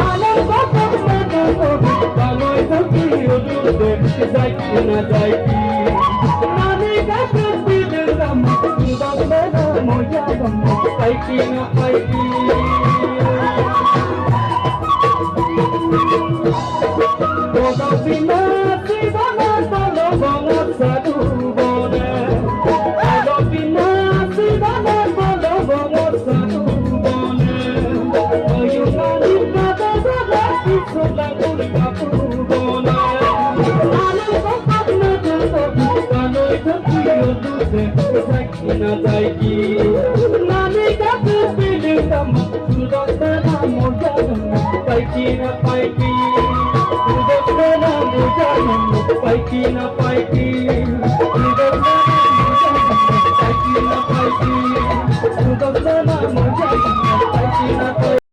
আলো কখন মনে করি কালোয় থাকি ওদূর দেখতে যাই কি না যাই কি নামে কাছে দিলের দাম বাংলা না মজা গম পাই কি না পাই কি তোগা বিনা জীবনা তলো বলা সাধু বনে তোগা বিনা জীবনা তলো বলা সাধু বনে ওয়ু নানি কাদা বলা কিছু লাগুর কাপু বনে আলো কখন না দেখো কালোয় থাকি ওদূরে যাই কি না যাই কি নানি কাছে দিলের দাম বাংলা না মজা গম পাই কি না পাই কি পাই কি না পাই কি